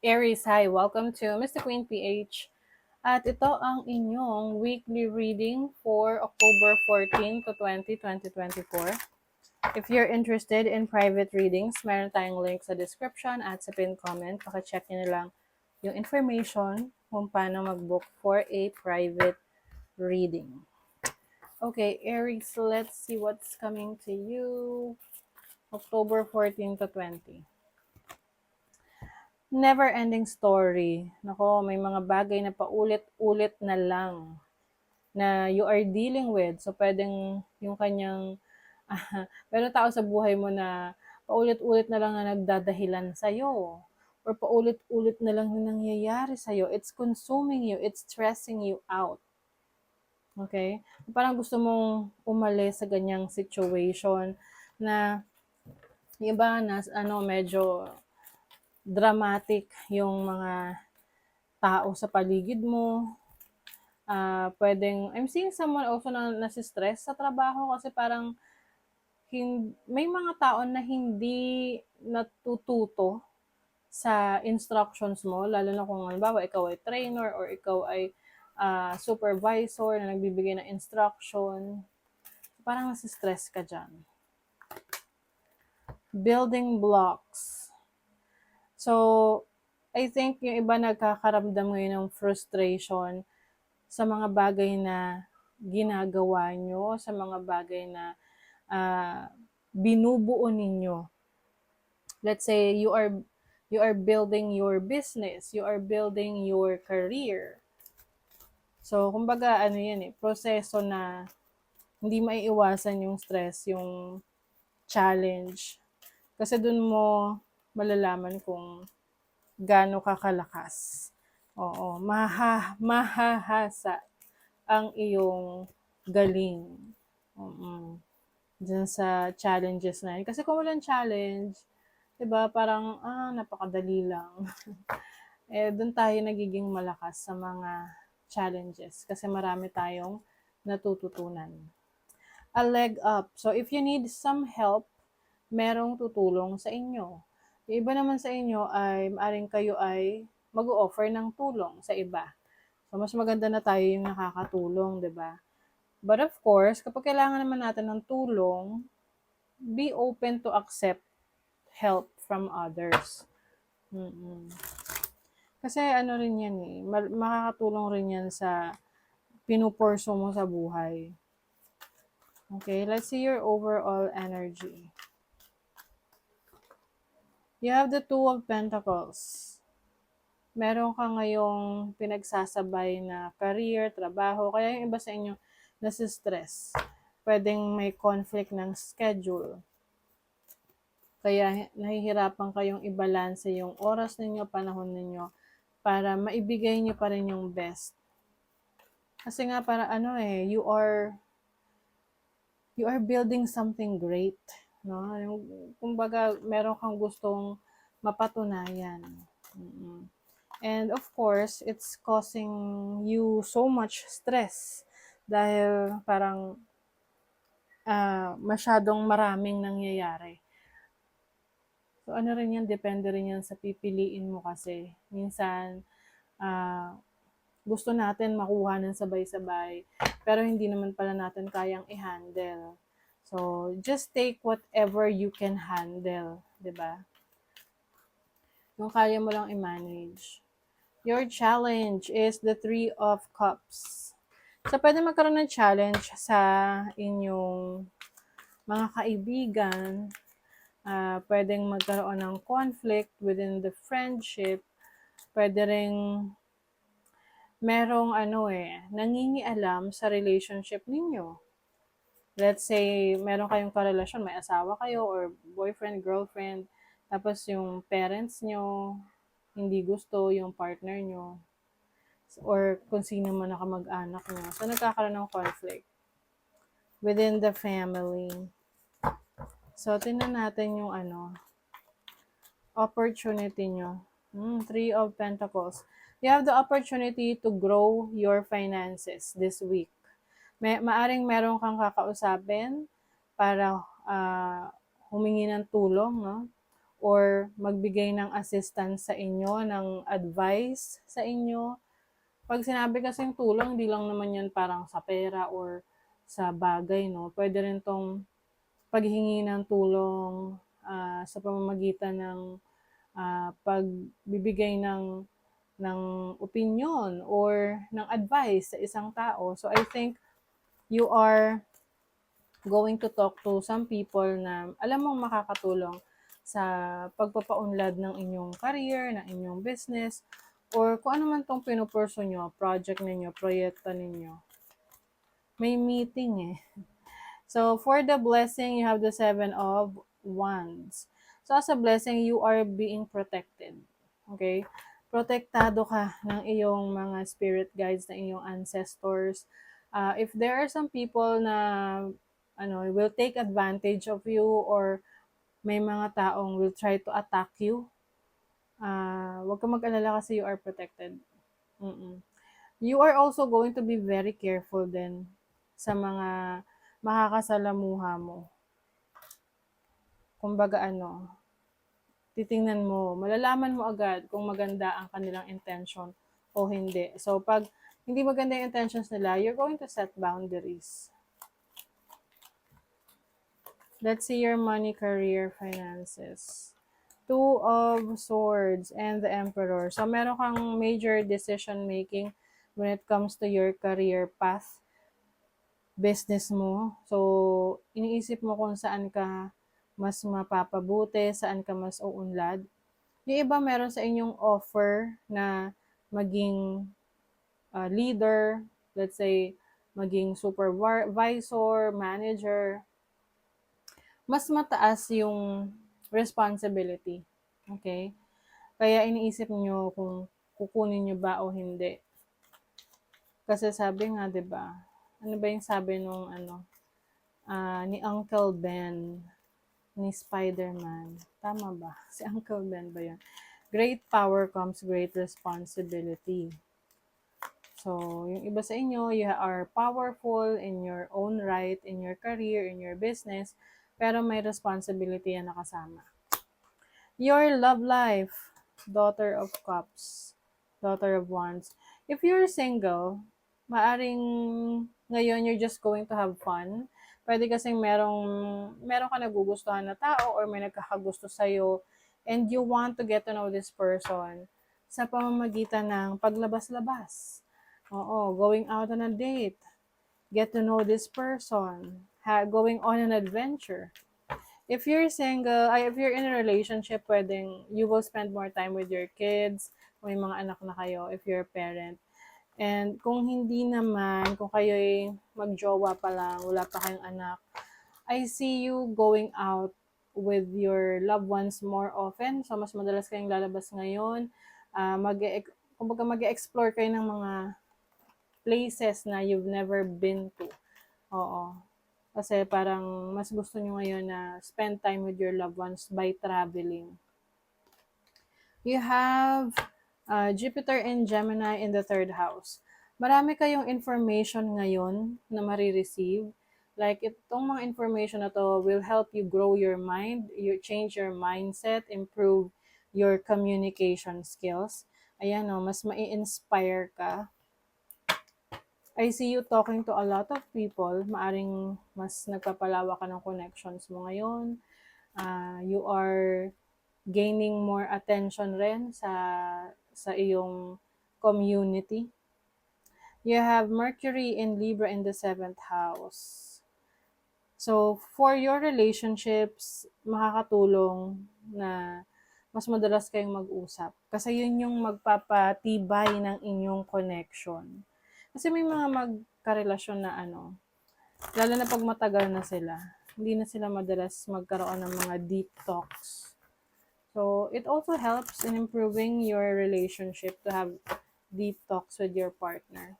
Aries, hi! Welcome to Mr. Queen PH. At ito ang inyong weekly reading for October 14 to 20, 2024. If you're interested in private readings, meron tayong link sa description at sa pinned comment. Paka-check nyo na lang yung information kung paano mag-book for a private reading. Okay, Aries, let's see what's coming to you October 14 to 20. Never-ending story. Nako, may mga bagay na paulit-ulit na lang na you are dealing with. So, pwedeng yung kanyang, pero tao sa buhay mo na paulit-ulit na lang na nagdadahilan sa'yo. Or paulit-ulit na lang na nangyayari sa'yo. It's consuming you. It's stressing you out. Okay? Parang gusto mong umalis sa ganyang situation na yung iba na medyo dramatic yung mga tao sa paligid mo. I'm seeing someone also na nasi-stress sa trabaho kasi parang may mga tao na hindi natututo sa instructions mo, lalo na kung halimbawa ikaw ay trainer or ikaw ay supervisor na nagbibigay ng instruction. Parang nasi-stress ka dyan. Building blocks. So, I think yung iba nagkakaramdam ngayon ng frustration sa mga bagay na ginagawa nyo, sa mga bagay na binubuo ninyo. Let's say you are building your business, you are building your career. So, kumbaga, yan proseso na hindi maiiwasan yung stress, yung challenge. Kasi dun mo malalaman kung gaano ka kalakas. Oo, mahahasa ang iyong galing. Diyan sa challenges na yun. Kasi kung walang challenge, diba, parang, napakadali lang. Doon tayo nagiging malakas sa mga challenges kasi marami tayong natututunan. A leg up. So, if you need some help, merong tutulong sa inyo. Yung iba naman sa inyo ay maaring kayo ay mag-o-offer ng tulong sa iba. So, mas maganda na tayo yung nakakatulong, di ba? But of course, kapag kailangan naman natin ng tulong, be open to accept help from others. Kasi ano rin yan makakatulong rin yan sa pinupurso mo sa buhay. Okay, let's see your overall energy. You have the Two of Pentacles. Meron ka ngayong pinagsasabay na career, trabaho, kaya yung iba sa inyo nasa-stress. Pwedeng may conflict ng schedule. Kaya nahihirapan kayong i-balance yung oras ninyo, panahon ninyo, para maibigay nyo pa rin yung best. Kasi nga para you are building something great, no? Yung kumbaga meron kang gustong mapatunayan. And of course, it's causing you so much stress dahil parang masyadong maraming nangyayari. So ano rin yan, depende rin yan sa pipiliin mo kasi. Minsan, gusto natin makuha ng sabay-sabay, pero hindi naman pala natin kayang i-handle. So, just take whatever you can handle, di ba? Yung kaya mo lang i-manage. Your challenge is the Three of Cups. So, pwede magkaroon ng challenge sa inyong mga kaibigan. Pwedeng magkaroon ng conflict within the friendship. Pwede ring merong nangingialam sa relationship ninyo. Let's say, meron kayong karelasyon, may asawa kayo or boyfriend, girlfriend, tapos yung parents nyo, hindi gusto yung partner nyo, or kung sino man na kamag-anak nyo. So, nagkakaroon ng conflict within the family. So, tingnan natin yung opportunity nyo. Three of Pentacles. You have the opportunity to grow your finances this week. Maaring meron kang kakausapin para humingi ng tulong, no? or magbigay ng assistance sa inyo, ng advice sa inyo. Pag sinabi kasing tulong, hindi lang naman yan parang sa pera or sa bagay, no? Pwede rin tong paghingi ng tulong sa pamamagitan ng pagbibigay ng opinion or ng advice sa isang tao. So I think you are going to talk to some people na alam mong makakatulong sa pagpapaunlad ng inyong career, ng inyong business, or kung ano man tong pinupurso nyo, project ninyo, proyekto ninyo. May meeting eh. So, for the blessing, you have the 7 of Wands. So, as a blessing, you are being protected. Okay? Protektado ka ng iyong mga spirit guides, ng iyong ancestors. If there are some people na will take advantage of you or may mga taong will try to attack you, huwag ka mag-alala kasi you are protected. You are also going to be very careful din sa mga makakasalamuha mo. Kumbaga titingnan mo, malalaman mo agad kung maganda ang kanilang intention o hindi. So, pag hindi maganda yung intentions nila, you're going to set boundaries. Let's see your money, career, finances. 2 of Swords and the Emperor. So, meron kang major decision making when it comes to your career path, business mo. So, iniisip mo kung saan ka mas mapapabuti, saan ka mas uunlad. Yung iba meron sa inyong offer na maging leader, let's say, maging supervisor, manager, mas mataas yung responsibility. Okay? Kaya iniisip nyo kung kukunin nyo ba o hindi. Kasi sabi nga, 'di ba? Ano ba yung sabi nung ni Uncle Ben, ni Spider-Man? Tama ba? Si Uncle Ben ba 'yun? Great power comes great responsibility. So, yung iba sa inyo, you are powerful in your own right, in your career, in your business, pero may responsibility yan nakasama. Your love life, Daughter of Cups, Daughter of Wands. If you're single, maaring ngayon you're just going to have fun. Pwede kasing meron ka nagugustuhan na tao or may nagkakagusto sa'yo and you want to get to know this person sa pamamagitan ng paglabas-labas. Oo, going out on a date. Get to know this person. Going on an adventure. If you're single, if you're in a relationship, pwedeng you will spend more time with your kids, kung may mga anak na kayo, if you're a parent. And kung hindi naman, kung kayo'y magjowa pa lang, wala pa kayong anak, I see you going out with your loved ones more often. So, mas madalas kayong lalabas ngayon. Kumbaga mag-explore kayo ng mga places na you've never been to. Oo. Kasi parang mas gusto nyo ngayon na spend time with your loved ones by traveling. You have Jupiter and Gemini in the 3rd house. Marami kayong information ngayon na marireceive. Like, itong mga information na to will help you grow your mind, change your mindset, improve your communication skills. Ayan mas mai-inspire ka. I see you talking to a lot of people. Maaring mas nagpapalawak ka ng connections mo ngayon. You are gaining more attention rin sa iyong community. You have Mercury in Libra in the 7th house. So, for your relationships, makakatulong na mas madalas kayong mag-usap. Kasi yun yung magpapatibay ng inyong connection. Kasi may mga magkarelasyon na lalo na pag matagal na sila, hindi na sila madalas magkaroon ng mga deep talks. So, it also helps in improving your relationship to have deep talks with your partner.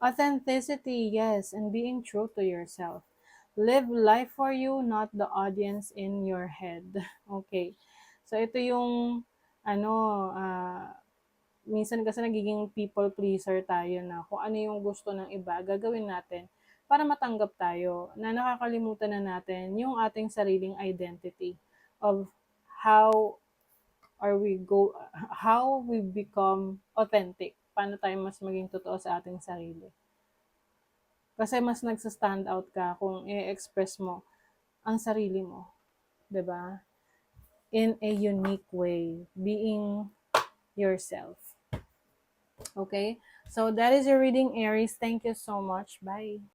Authenticity, yes, and being true to yourself. Live life for you, not the audience in your head. Okay. So, ito yung minsan kasi nagiging people pleaser tayo na kung ano yung gusto ng iba, gagawin natin para matanggap tayo, na nakakalimutan na natin yung ating sariling identity. of how how we become authentic. Paano tayo mas maging totoo sa ating sarili. Kasi mas nagsa-stand out ka kung i-express mo ang sarili mo, 'di ba? In a unique way, being yourself. Okay? So that is your reading, Aries. Thank you so much. Bye.